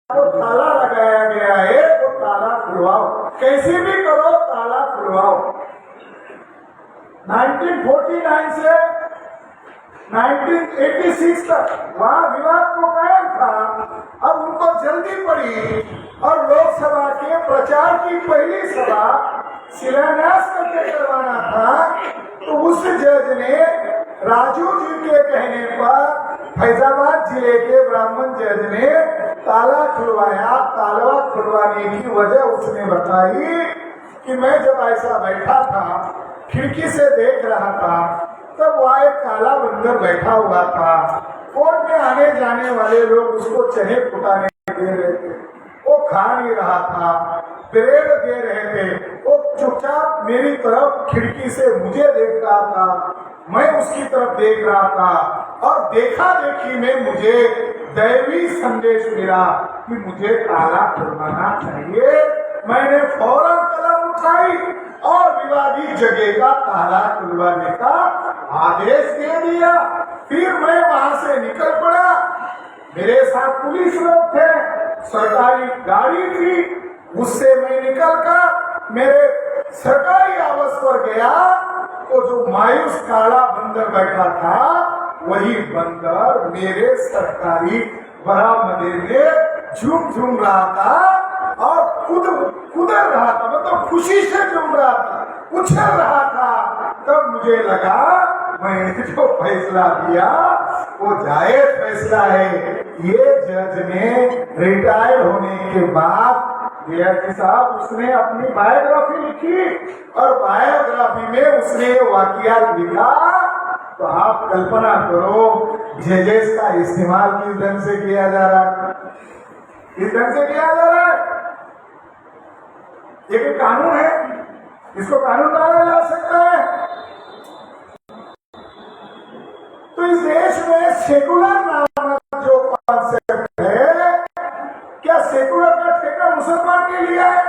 को ताला लगाया गया है, वो ताला खुलवाओ, कैसे भी करो ताला खुलवाओ। 1949 से 1986 तक वहाँ विवाद को कायम था। अब उनको जल्दी पड़ी और लोकसभा के प्रचार की पहली सभा शिलान्यास करके करवाना था, तो उस जज ने राजू जी के कहने पर फैजाबाद जिले के ब्राह्मण जज ने ताला खुलवाया। ताला खुलवाने की वजह उसने बताई कि मैं जब ऐसा बैठा था, खिड़की से देख रहा था, तब वहाँ एक काला बंदर बैठा हुआ था। कोर्ट में आने जाने वाले लोग उसको चने फुटाने दे रहे थे, वो खा नहीं रहा था, ब्रेड दे रहे थे, वो चुपचाप मेरी तरफ खिड़की से मुझे देख रहा था, मैं उसकी तरफ देख रहा था, और देखा देखी में मुझे दैवी संदेश मिला कि मुझे ताला खुलवाना चाहिए। मैंने फौरन कलम उठाई और विवादित जगह का ताला खुलवाने का आदेश दे दिया। फिर मैं वहां से निकल पड़ा, मेरे साथ पुलिस लोग थे, सरकारी गाड़ी थी, उससे मैं निकल कर मेरे सरकारी आवास पर गया। वो जो मायूस काला बंदर बैठा था, वही बंदर मेरे सरकारी बरामदे में झूम रहा था और कुदर रहा था, मतलब खुशी से झूम रहा था, उछल रहा था। तब मुझे लगा मैंने जो फैसला दिया वो जायज फैसला है। ये जज ने रिटायर होने के बाद DRG साहब उसने अपनी बायोग्राफी लिखी और बायोग्राफी में उसने वाकया लिखा। तो आप कल्पना करो जजेस का इस्तेमाल किस ढंग से किया जा रहा है, किस ढंग से किया जा रहा है। ये कानून है, इसको कानून बनाया जा सकता है। तो इस देश में सेकुलर नामक जो कॉन्सेप्ट है, क्या सेकुलर का ठेका मुसलमान के लिए है?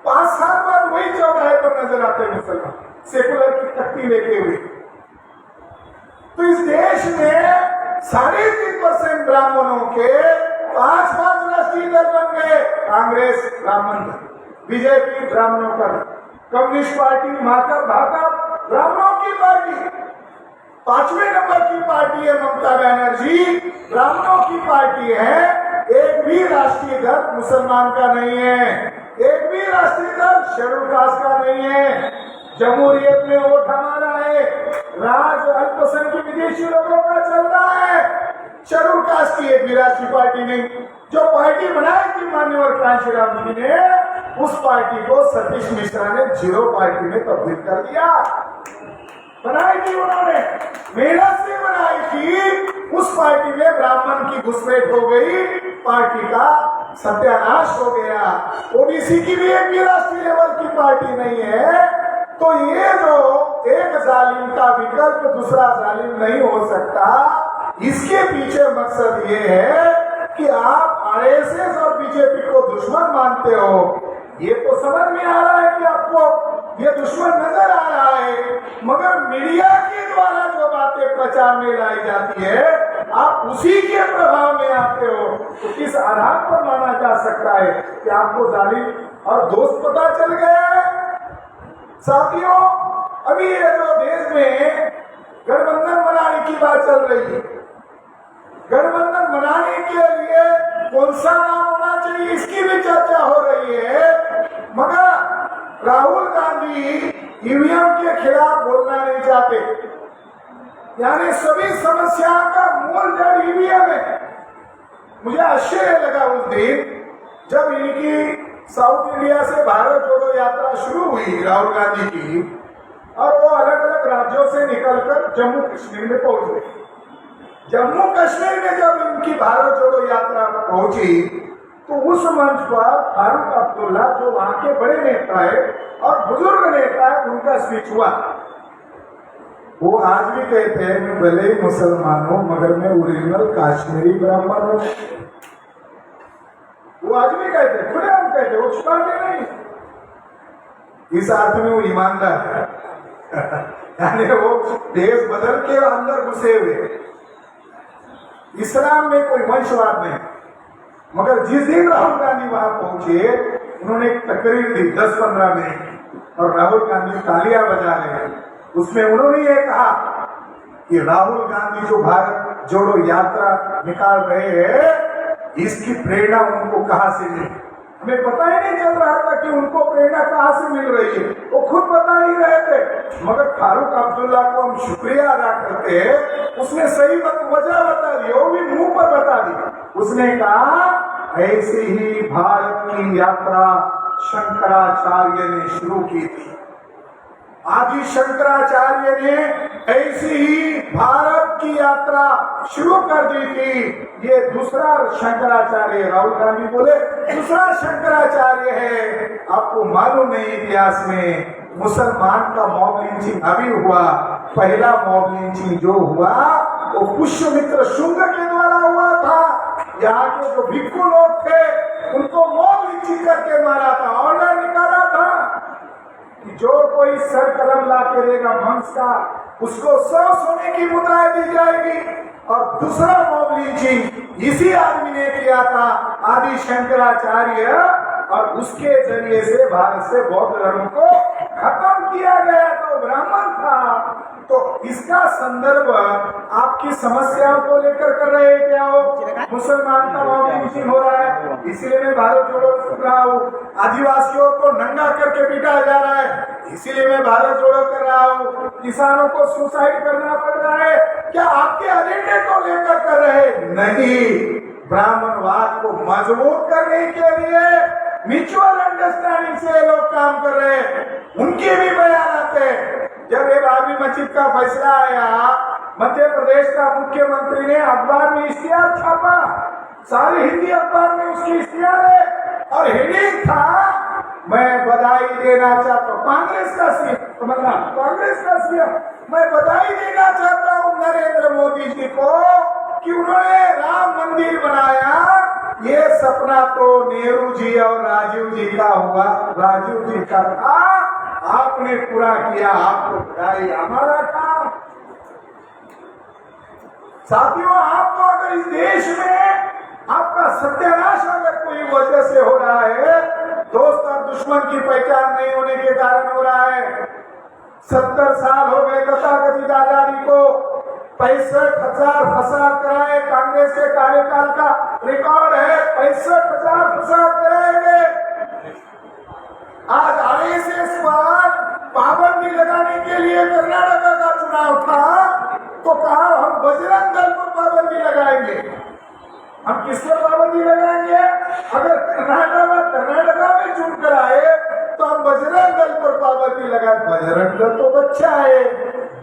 5 साल बाद वही चौराहे पर नजर आते हैं मुसलमान सेकुलर की तख्ती लेके हुए। तो इस देश में 3.5% ब्राह्मणों के 5 राष्ट्रीय दल बन गए। कांग्रेस ब्राह्मण दल, बीजेपी ब्राह्मणों का दल, कम्युनिस्ट पार्टी, भाजपा ब्राह्मणों की पार्टी, 5वें नंबर की पार्टी है ममता बनर्जी, ब्राह्मणों की पार्टी है। एक भी राष्ट्रीय दल मुसलमान का नहीं है, एक भी राष्ट्रीय दल शेड्यूल कास्ट का नहीं है। जमहूरियत में वोट हमारा है, राज अल्पसंख्यक विदेशी लोगों का चल रहा है। शेड्यूल कास्ट की एक भी राष्ट्रीय पार्टी नहीं। जो पार्टी बनाई थी माननीय कांशीराम जी ने, उस पार्टी को सतीश मिश्रा ने 0 पार्टी में तब्दील कर दिया। बनाई थी उन्होंने, मेहनत से बनाई थी। उस पार्टी में ब्राह्मण की घुसपैठ हो गई, पार्टी का सत्यानाश हो गया। ओबीसी की भी एक भी राष्ट्रीय लेवल की पार्टी नहीं है। तो ये जो एक जालिम का विकल्प दूसरा जालिम नहीं हो सकता, इसके पीछे मकसद ये है कि आप RSS और बीजेपी को दुश्मन मानते हो। ये तो समझ में आ रहा है कि आपको ये दुश्मन नजर आ रहा है, मगर मीडिया के द्वारा जो बातें प्रचार में लाई जाती है, आप उसी के प्रभाव में आते हो। तो किस आधार पर माना जा सकता है कि आपको जालिम और दोस्त पता चल गया है? साथियों, अभी ये जो देश में गठबंधन बनाने की बात चल रही है, गठबंधन बनाने के लिए कौन सा नाम होना चाहिए, इसकी भी चर्चा हो रही है। मगर राहुल गांधी EVM के खिलाफ बोलना नहीं चाहते, यानी सभी समस्या का मूल जड़ EVM है। मुझे आश्चर्य लगा उस दिन जब इनकी साउथ इंडिया से भारत जोड़ो यात्रा शुरू हुई राहुल गांधी की, और वो अलग अलग राज्यों से निकलकर जम्मू कश्मीर में पहुंच गए। जम्मू कश्मीर में जब इनकी भारत जोड़ो यात्रा पहुंची, तो उस मंच पर फारूक अब्दुल्ला, जो वहां के बड़े नेता है और बुजुर्ग नेता है, उनका स्पीच हुआ। वो आज भी कहते हैं मैं भले ही मुसलमान हूं, मगर मैं ओरिजिनल काश्मीरी ब्राह्मण हूं। वो आज भी कहते हैं, खुले हम कहते, वो छुपाते नहीं। इस अर्थ में वो ईमानदार है यानी वो देश बदल के अंदर घुसे हुए। इस्लाम में कोई वंशवाद नहीं, मगर जिस दिन राहुल गांधी वहां पहुंचे, उन्होंने एक तकरीर दी 10-15 मिनट, और राहुल गांधी तालियां बजा रहे। उसमें उन्होंने ये कहा कि राहुल गांधी जो भारत जोड़ो यात्रा निकाल रहे हैं, इसकी प्रेरणा उनको कहां से मिली। हमें पता ही नहीं चल रहा था कि उनको प्रेरणा कहां से मिल रही है, वो खुद बता नहीं रहे थे। मगर फारूक अब्दुल्ला को हम शुक्रिया अदा करते हैं, उसने सही वजह बता दी, वो भी मुंह पर बता दी। उसने कहा ऐसे ही भारत की यात्रा शंकराचार्य ने शुरू की थी। आदि शंकराचार्य ने ऐसी ही भारत की यात्रा शुरू कर दी थी। ये दूसरा शंकराचार्य, राहुल गांधी बोले दूसरा शंकराचार्य है। आपको मालूम नहीं इतिहास में मुसलमान का मॉब लिंचिंग अभी हुआ, पहला मॉब लिंचिंग जो हुआ वो पुष्यमित्र शुंग के द्वारा हुआ था। यहाँ के जो भिक्खु लोग थे उनको मॉब लिंचिंग करके मारा था, ऑर्डर निकाला था कि जो कोई सर कलम ला के देगा मंस का, उसको 100 सोने की मुद्राएं दी जाएगी। और दूसरा मॉब लिंचिंग इसी आदमी ने किया था, आदि शंकराचार्य, और उसके जरिए से भारत से बौद्ध धर्म को खत्म किया गया। तो ब्राह्मण था। तो इसका संदर्भ आपकी समस्याओं को लेकर कर रहे हैं क्या हो? मुसलमान का मॉब लिंचिंग हो रहा है, इसलिए मैं भारत जोड़ो कर रहा हूँ। आदिवासियों को नंगा करके पीटा जा रहा है, इसीलिए मैं भारत जोड़ो कर रहा हूँ। किसानों को सुसाइड करना पड़ रहा है, क्या आपके एजेंडे को लेकर कर रहे? नहीं, ब्राह्मणवाद को मजबूत करने के लिए म्यूचुअल अंडरस्टैंडिंग से लोग काम कर रहे हैं। उनके भी बयान आते हैं। जब ये बाबरी मस्जिद का फैसला आया, मध्य प्रदेश का मुख्यमंत्री ने अखबार में इश्तिहार छापा, सारे हिंदी अखबार में उसकी इश्तिहार है, और हेडिंग था मैं बधाई देना चाहता हूँ कांग्रेस का सीएम, कांग्रेस का सीएम, मैं बधाई देना चाहता हूँ नरेंद्र मोदी जी को कि उन्होंने राम मंदिर बनाया। ये सपना तो नेहरू जी और राजीव जी का हुआ, राजीव जी का था, आपने पूरा किया, आपको बधाई। हमारा काम साथियों, आपको अगर इस देश में आपका सत्यानाश अगर कोई वजह से हो रहा है, दोस्त और दुश्मन की पहचान नहीं होने के कारण हो रहा है। 70 साल हो गए तथाकथित आजादी को, 65,000 फसाद कराए। कांग्रेस के कार्यकाल का रिकॉर्ड है, 65,000 फसाद कराएंगे। आज आरएसएस पर पाबंदी लगाने के लिए कर्नाटक का चुनाव था, तो कहा हम बजरंग दल पर पाबंदी लगाएंगे। हम किस पर पाबंदी लगाएंगे? अगर कर्नाटका में चुन कर आए तो हम बजरंग दल पर पाबंदी लगाए। बजरंग दल तो बच्चा है,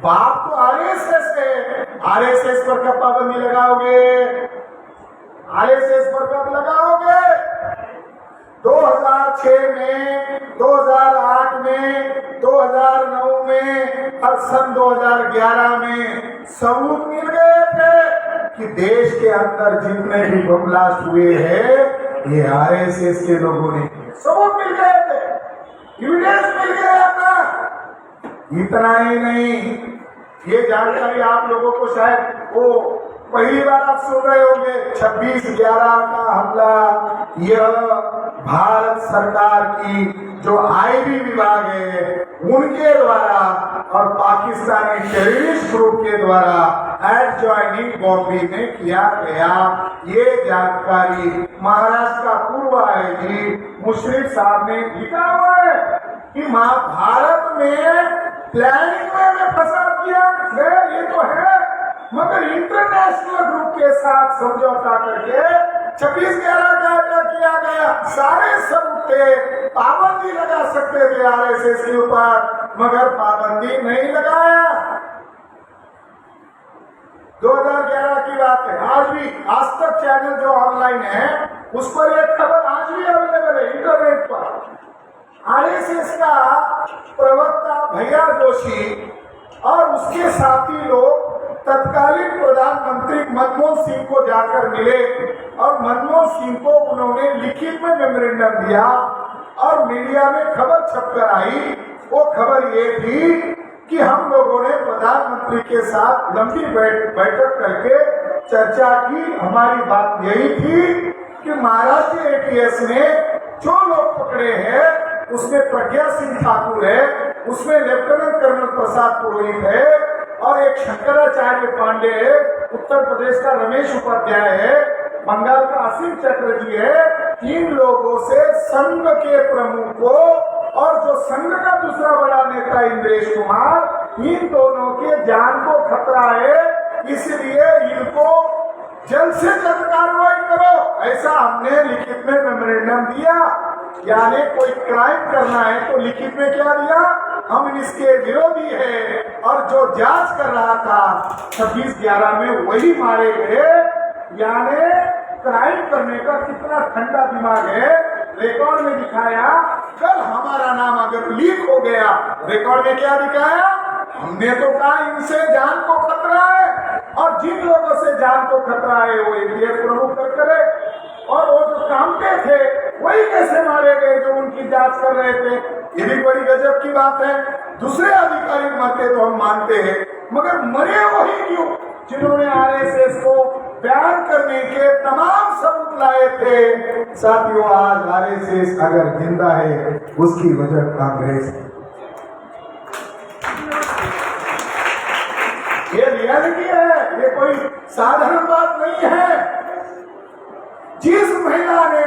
बाप तो आरएसएस है। आरएसएस पर कब पाबंदी लगाओगे? आरएसएस पर कब लगाओगे? 2006 में, 2008 में, 2009 में और सन 2011 में सबूत मिल गए थे कि देश के अंदर जितने भी बम ब्लास्ट हुए हैं ये आरएसएस के लोगों ने, सबूत मिल गए थे, एविडेंस मिल गया था। इतना ही नहीं, ये जानकारी आप लोगों को शायद वो पहली बार आप सुन रहे होंगे, 26/11 का हमला, यह भारत सरकार की जो आईबी विभाग है उनके द्वारा और पाकिस्तानी टेररिस्ट ग्रुप के द्वारा एडजॉइनिंग बॉम्बे में किया गया। ये जानकारी महाराष्ट्र का पूर्व आईजी मुशर्रफ साहब ने लिखा हुआ है कि भारत में प्लानिंग में फसाद किया गया, ये तो है, मगर इंटरनेशनल ग्रुप के साथ समझौता करके 26/11 का अटैक किया गया। सारे सबूत थे, पाबंदी लगा सकते थे आरएसएस के ऊपर, मगर पाबंदी नहीं लगाया। 2011 की बात है। आज भी आज तक चैनल जो ऑनलाइन है उस पर एक खबर आज भी अवेलेबल है इंटरनेट पर। आरएसएस का प्रवक्ता भैया जोशी और उसके साथी लोग तत्कालीन प्रधानमंत्री मनमोहन सिंह को जाकर मिले और मनमोहन सिंह को उन्होंने लिखित में मेमोरेंडम दिया और मीडिया में खबर छपकर आई। वो खबर ये थी कि हम लोगों ने प्रधानमंत्री के साथ लंबी बैठक करके चर्चा की। हमारी बात यही थी कि महाराष्ट्र एटीएस ने जो लोग पकड़े हैं उसमें प्रज्ञा सिंह ठाकुर है, उसमें लेफ्टिनेंट कर्नल प्रसाद पुरोहित है और एक शंकराचार्य पांडे है, उत्तर प्रदेश का रमेश उपाध्याय है, बंगाल का असीम चटर्जी है। 3 लोगों से संघ के प्रमुखों और जो संघ का दूसरा बड़ा नेता इंद्रेश कुमार, इन दोनों के जान को खतरा है, इसलिए इनको जल्द से जल्द कार्रवाई करो, ऐसा हमने लिखित में मेमोरेंडम दिया। यानी कोई क्राइम करना है तो लिखित में क्या दिया, हम इसके विरोधी है, और जो जांच कर रहा था 26/11 में वही मारे गए। यानी क्राइम करने का कितना ठंडा दिमाग है। रिकॉर्ड में दिखाया, कल हमारा नाम अगर लीक हो गया, रिकॉर्ड में क्या दिखाया, हमने तो कहा इनसे जान को खतरा है, और जिन लोगों से जान को खतरा है वो एटीएस प्रमुख कर करे, और वो जो कामते थे वही कैसे मारे गए जो उनकी जांच कर रहे थे। ये भी बड़ी गजब की बात है। दूसरे अधिकारी मरते तो हम मानते हैं, मगर मरे वही क्यों जिन्होंने आरएसएस को बयान करने के तमाम सबूत लाए थे। साथियों, आज आरएसएस अगर जिंदा है उसकी वजह कांग्रेस है। ये रियलिटी है, ये कोई साधारण बात नहीं है। जिस महिला ने,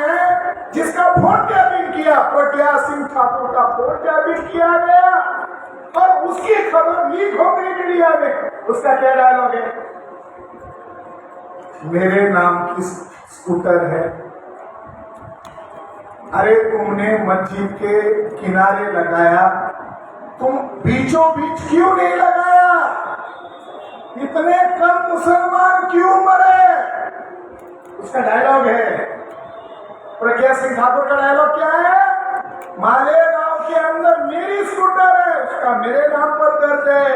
जिसका वोट टैपिंग किया, प्रज्ञा सिंह ठाकुर का वोट टैपिंग किया गया और उसकी खबर लीक हो गई मीडिया में, उसका क्या डायलॉग है, मेरे नाम की स्कूटर है। अरे तुमने मस्जिद के किनारे लगाया, तुम बीचों बीच क्यों नहीं लगाया? इतने कम मुसलमान क्यों मरे? उसका डायलॉग है। प्रज्ञा सिंह ठाकुर का डायलॉग क्या है, मालेगांव के अंदर मेरी स्कूटर है, उसका मेरे नाम पर दर्ज है।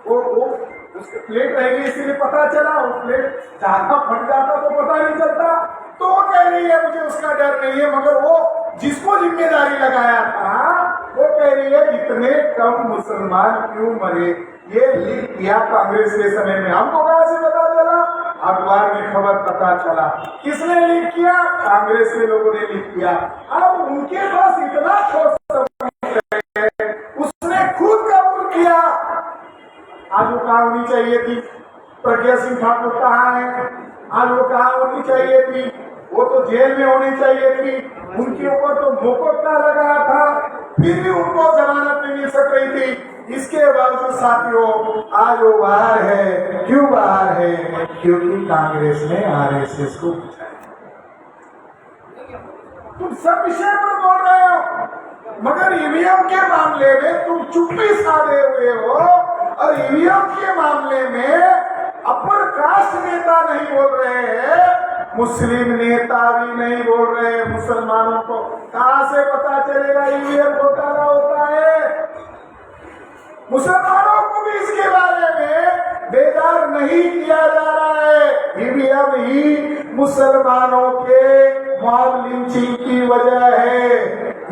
वो उसकी प्लेट रहेगी इसीलिए पता चला, वो प्लेट ज्यादा फट जाता तो पता नहीं चलता। तो वो कह रही है मुझे उसका डर नहीं है, मगर वो जिसको जिम्मेदारी लगाया था वो कह रही है इतने कम मुसलमान क्यों मरे। ये लीक किया कांग्रेस के समय में, हमको कहां से पता चला? अखबार में खबर पता चला। किसने लीक किया? कांग्रेस के लोगों ने लीक किया। अब उनके पास इतना ठोस सबूत है, उसने खुद कबूल किया। आज वो कहाँ होनी चाहिए थी? प्रज्ञा सिंह ठाकुर कहाँ है? आज वो कहाँ होनी चाहिए थी? वो तो जेल में होनी चाहिए थी। उनके ऊपर तो मुकदमा लगा था, फिर भी उनको जमानत नहीं मिल सक रही थी। इसके बावजूद साथियों आज वो बाहर है। क्यों बाहर है? क्योंकि कांग्रेस ने आरएसएस को बचाया। तुम सब विषय पर बोल रहे हो, मगर ईवीएम के मामले में तुम चुप्पी साधे हुए हो, और ईवीएम के मामले में अपर कास्ट नेता नहीं बोल रहे हैं, मुस्लिम नेता भी नहीं बोल रहे। मुसलमानों को कहां से पता चलेगा ईवीएम घोटाला होता है? मुसलमानों को भी इसके बारे में बेदार नहीं किया जा रहा है। ईवीएम ही मुसलमानों के मॉब लिंचिंग की वजह है।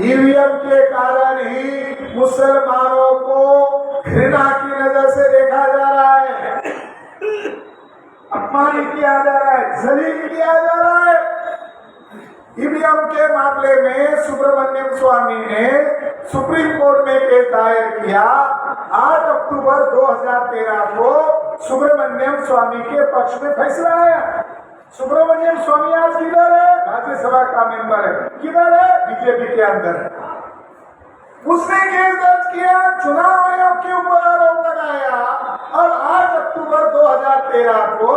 ईवीएम के कारण ही मुसलमानों को घृणा की नजर से देखा जा रहा है, अपमानित किया जा रहा है, जलील किया जा रहा है। ईवीएम के मामले में सुब्रमण्यम स्वामी ने सुप्रीम कोर्ट में केस दायर किया। 8 अक्टूबर 2013 को सुब्रमण्यम स्वामी के पक्ष में फैसला आया। सुब्रमण्यम स्वामी आज किधर है? राज्यसभा का मेंबर है। किधर है? बीजेपी के अंदर है। उसने केस दर्ज किया, चुनाव आयोग के ऊपर आरोप लगाया, और 8 अक्टूबर 2013 को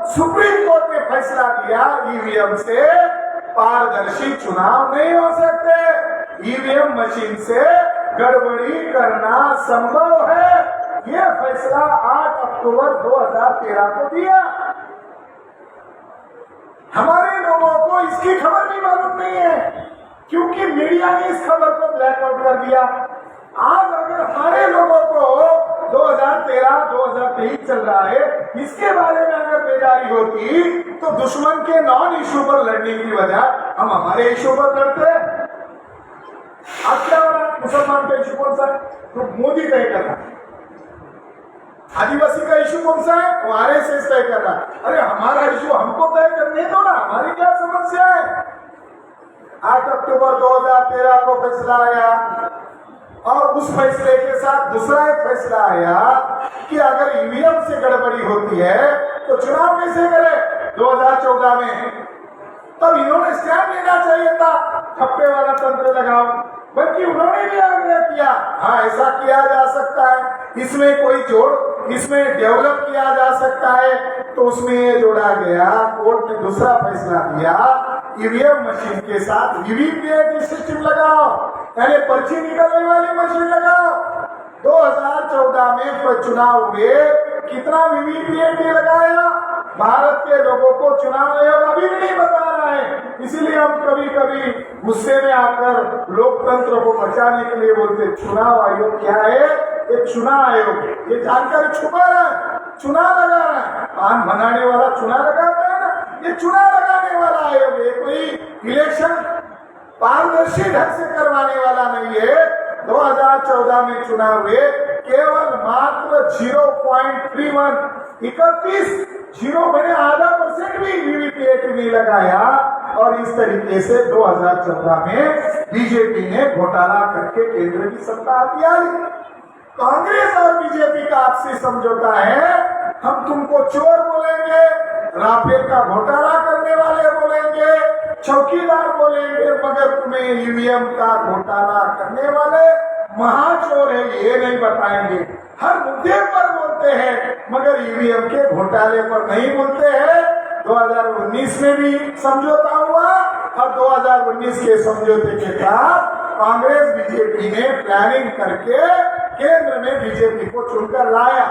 सुप्रीम कोर्ट ने फैसला दिया ईवीएम से पारदर्शी चुनाव नहीं हो सकते, ईवीएम मशीन से गड़बड़ी करना संभव है। यह फैसला 8 अक्टूबर 2013 को दिया। हमारे लोगों को इसकी खबर भी मालूम नहीं है, क्योंकि मीडिया ने इस खबर को ब्लैकआउट कर दिया। आज अगर हमारे लोगों को 2013-2023 चल रहा है, इसके बारे में अगर बेदारी होती तो दुश्मन के नॉन इश्यू पर लड़ने की बजाय हम हमारे इश्यू पर लड़ते। अब क्या हो रहा है? मुसलमान का इश्यू कौन सा? तो मोदी तय करता। आदिवासी का इशू कौन सा है? वो आरएसएस तय कर रहा है। अरे हमारा इशू हमको तय करने दो ना, हमारी क्या समस्या है? 8 अक्टूबर 2013 को फैसला आया और उस फैसले के साथ दूसरा एक फैसला आया कि अगर ईवीएम से गड़बड़ी होती है तो चुनाव कैसे करे 2014 में। तब इन्होंने स्टैंड लेना चाहिए था, ठप्पे वाला तंत्र लगाओ, बल्कि उन्होंने भी आग्रह किया हाँ ऐसा किया जा सकता है, इसमें कोई जोड़, इसमें डेवलप किया जा सकता है। तो उसमें ये जोड़ा गया, कोर्ट ने दूसरा फैसला दिया ईवीएम मशीन के साथ वीवीपीएटी सिस्टम लगाओ, यानी पर्ची निकलने वाली मशीन लगाओ। 2014 में चुनाव हुए, कितना वीवीपीएटी लगाया? भारत के लोगों को चुनाव आयोग अभी भी नहीं बता रहा है। इसीलिए हम कभी कभी गुस्से में आकर लोकतंत्र को बचाने के लिए बोलते चुनाव आयोग क्या है? एक चुनाव आयोग, ये जानकारी छुपा रहा है, चुनाव लगा रहा है। कान बनाने वाला चुनाव लगाता है ना, ये चुनाव लगाने वाला आयोग है, कोई इलेक्शन पारदर्शी ढंग से करवाने वाला नहीं है। 2014 में चुनाव हुए, केवल मात्र 0.31 0.5% भी वीवीपीएटी नहीं लगाया। और इस तरीके से 2014 में बीजेपी ने घोटाला करके केंद्र की सत्ता हथियार ली। कांग्रेस और बीजेपी का आपसी समझौता है, हम तुमको चोर बोलेंगे, राफेल का घोटाला करने वाले बोलेंगे, चौकीदार बोलेंगे, मगर तुम्हें ईवीएम का घोटाला करने वाले महाचोर है ये नहीं बताएंगे। हर मुद्दे पर बोलते हैं मगर ईवीएम के घोटाले पर नहीं बोलते हैं। 2019 में भी समझौता हुआ और 2019 के समझौते के साथ कांग्रेस बीजेपी ने प्लानिंग करके केंद्र में बीजेपी को चुनकर लाया।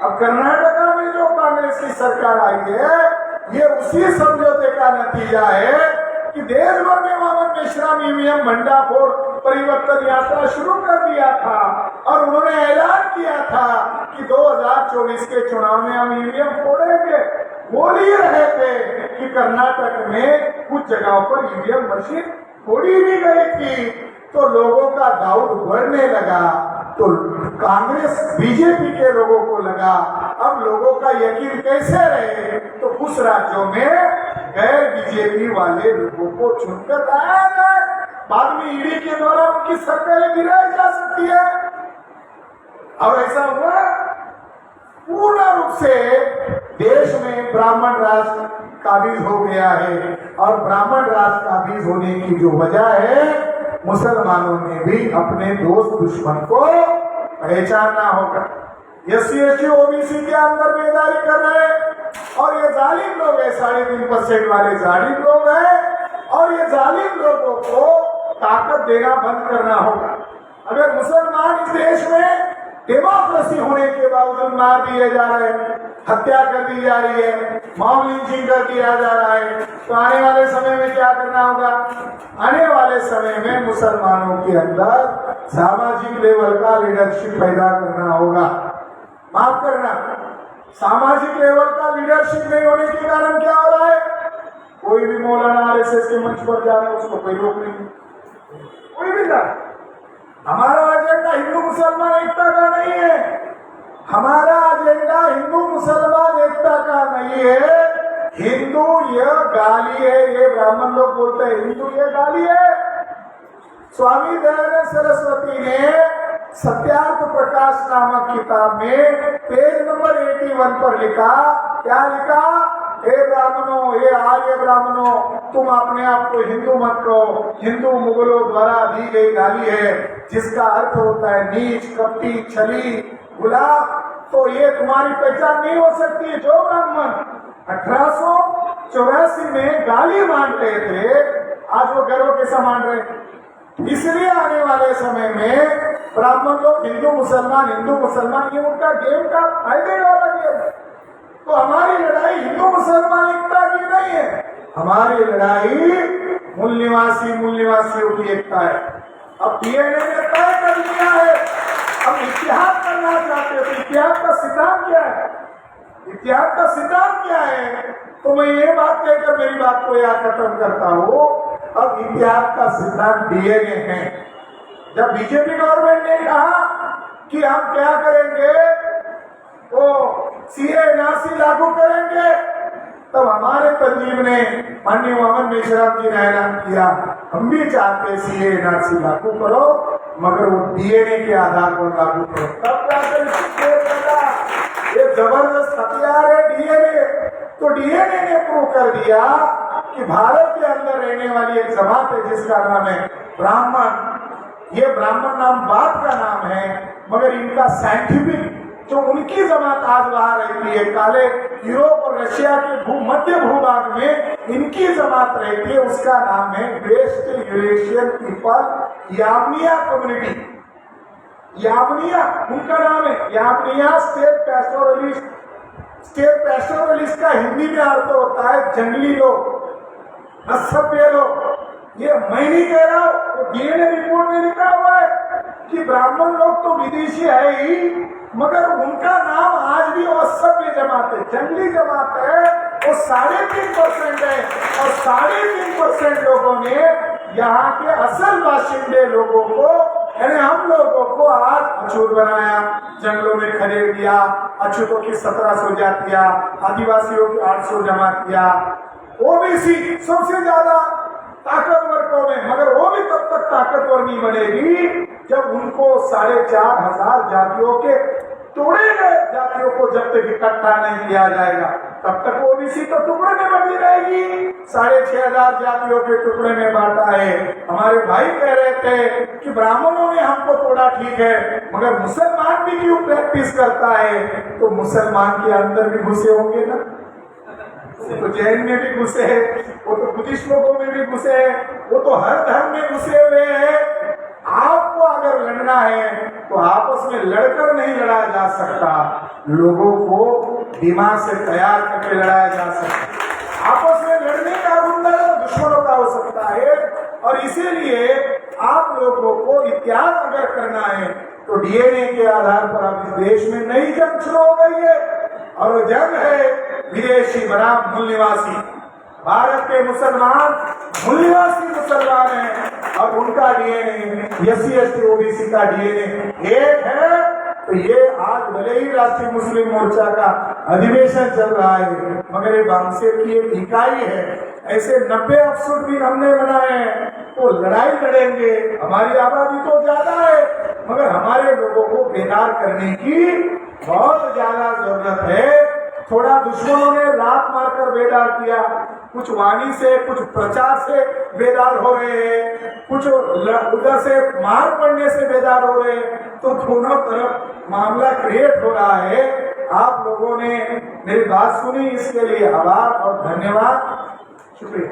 अब कर्नाटका में जो कांग्रेस की सरकार आई है, ये उसी समझौते का नतीजा है कि देश भर में वामन मेश्राम ईवीएम भंडाफोड़ परिवर्तन यात्रा शुरू कर दिया था और उन्होंने ऐलान किया था कि 2024 के चुनाव में हम ईवीएम फोड़ेंगे। बोल ही रहे थे कि कर्नाटक में कुछ जगहों पर ईवीएम मशीन फोड़ी भी गई थी, तो लोगों का डाउट बढ़ने लगा। तो कांग्रेस बीजेपी के लोगों को लगा अब लोगों का यकीन कैसे रहे, तो कुछ राज्यों में गैर बीजेपी वाले लोगों को चुनकर लाया जाए, बाद में ईडी के द्वारा उनकी सरकारें गिराई जा सकती है। और ऐसा हुआ, पूर्ण रूप से देश में ब्राह्मण राज काबिज हो गया है। और ब्राह्मण राज काबिज होने की जो वजह है, मुसलमानों ने भी अपने दोस्त दुश्मन को पहचानना होगा। एससी एसटी ओबीसी के अंदर बेदारी कर रहे हैं और ये जालिम लोग है, 3.5% वाले जालिम लोग हैं और ये जालिम लोगों को ताकत देना बंद करना होगा। अगर मुसलमान इस देश में डेमोक्रेसी होने के बावजूद मार दिए जा रहे हैं, हत्या कर दी जा रही है, मॉब लिंचिंग कर दिया जा रहा है, तो आने वाले समय में क्या करना होगा? आने वाले समय में मुसलमानों के अंदर सामाजिक लेवल का लीडरशिप पैदा करना होगा। माफ करना, सामाजिक लेवल का लीडरशिप नहीं होने के कारण क्या हो रहा है? कोई भी मौलाना आरएसएस के मंच पर जा रहा है, उसको कोई रोक नहीं, कोई भी जा। हमारा एजेंडा हिंदू मुसलमान एकता का नहीं है, हमारा एजेंडा हिंदू मुसलमान एकता का नहीं है। हिंदू यह गाली है, ये ब्राह्मण लोग बोलते हैं हिंदू ये गाली है। स्वामी दयानंद सरस्वती ने सत्यार्थ प्रकाश नामक किताब में पेज नंबर 81 पर लिखा, क्या लिखा? हे ब्राह्मणों, हे आर्य ब्राह्मणों, तुम अपने आप को हिंदू मत कहो, हिंदू मुगलों द्वारा दी गई गाली है जिसका अर्थ होता है नीच, कपटी, छली, गुलाब। तो ये तुम्हारी पहचान नहीं हो सकती। जो ब्राह्मण 1884 में गाली मान रहे थे, आज वो गर्व कैसा मान रहे। इसलिए आने वाले समय में ब्राह्मण लोग हिंदू मुसलमान ये उनका गेम का फायदे वाला गेम है। तो हमारी लड़ाई हिंदू मुसलमान एकता की नहीं है, हमारी लड़ाई मूल निवासियों की एकता है। अब डीएनए ने तय कर दिया है, अब इतिहास करना चाहते हो तो इतिहास का सिद्धांत क्या है? इतिहास का सिद्धांत क्या है? तो मैं ये बात कहकर मेरी बात को यहाँ खत्म करता हूँ। अब इतिहास का सिद्धांत डीएनए है। जब बीजेपी गवर्नमेंट ने कहा कि हम क्या करेंगे, वो सीए एनआरसी लागू करेंगे, तब हमारे तंजीम ने माननीय मोहम्मद मेशराम जी ने ऐलान किया हम भी चाहते सीए एनआरसी लागू करो, मगर वो डीएनए के आधार पर लागू करो। तब ये जबरदस्त हथियार है डीएनए। तो डीएनए ने प्रूव कर दिया कि भारत के अंदर रहने वाली एक जमात है जिसका नाम है ब्राह्मण। ये ब्राह्मण नाम बात का नाम है, मगर इनका साइंटिफिक जो उनकी जमात आज वहां रहती है, काले यूरोप और रशिया के मध्य भूभाग में इनकी जमात रहती है, उसका नाम है वेस्ट यूरेशियन पीपल यावनिया कम्युनिटी। यावनिया उनका नाम है, यावनिया स्टेट पैस्टोरलिस्ट। स्टेट पैस्टोरलिस्ट का हिंदी में अर्थ होता है जंगली लोग, असभ्य लोग। ये मैं नहीं कह रहा हूं, तो डीएनए रिपोर्ट में लिखा हुआ है कि ब्राह्मण लोग तो विदेशी है ही, मगर उनका नाम आज भी वो असभ्य जमात है, जंगली जमात है, वो 3.5% है। और 3.5% लोगों ने यहाँ के असल बाशिंदे लोगों को, यानी हम लोगों को आज अछूत बनाया, जंगलों में खदेड़ दिया, अछूतों की 1700 जातियां, आदिवासियों की 800 जमातियां, ओबीसी सबसे ज्यादा ताकतवर कौम है, मगर वो भी तब तक ताकतवर नहीं बनेगी जब उनको 4,500 जातियों के तोड़े गए जातियों को जब तक इकट्ठा नहीं किया जाएगा, तब तक ओबीसी तो टुकड़े में बंटी रहेगी। 6,500 जातियों के टुकड़े में बांटा है। हमारे भाई कह रहे थे कि ब्राह्मणों ने हमको तोड़ा, ठीक है, मगर मुसलमान भी क्यों प्रैक्टिस करता है? तो मुसलमान के अंदर भी घुसे होंगे ना, तो जैन में भी घुसे है, वो तो बुद्धिस्ट लोगों में भी घुसे है, वो तो हर धर्म में घुसे हुए हैं। आपको अगर लड़ना है तो आपस में लड़कर नहीं लड़ा जा सकता, लोगों को दिमाग से तैयार करके लड़ाया जा सकता। आपस में लड़ने का रुंदा दुश्मनों का हो सकता है, और इसीलिए आप लोगों को इतिहास अगर करना है तो डीएनए के आधार पर अब इस देश में नई जंग शुरू हो गई है, और वो जंग है विदेशी बनाम मूल निवासी। भारत के मुसलमान मूल निवासी मुसलमान हैं, और उनका डीएनए SC/ST OBC का डीएनए एक है। तो ये आज भले ही राष्ट्रीय मुस्लिम मोर्चा का अधिवेशन चल रहा है, मगर ये बांग्लादेश की एक इकाई है। ऐसे 90 अफसर भी हमने बनाए हैं, तो लड़ाई लड़ेंगे। हमारी आबादी तो ज्यादा है, मगर हमारे लोगों को बेदार करने की बहुत ज्यादा जरूरत है। थोड़ा दुश्मनों ने लात मारकर बेदार किया, कुछ वाणी से, कुछ प्रचार से बेदार हो रहे हैं, कुछ उधर से मार पड़ने से बेदार हो रहे हैं। तो दोनों तरफ मामला क्रिएट हो रहा है। आप लोगों ने मेरी बात सुनी, इसके लिए आभार और धन्यवाद, शुक्रिया।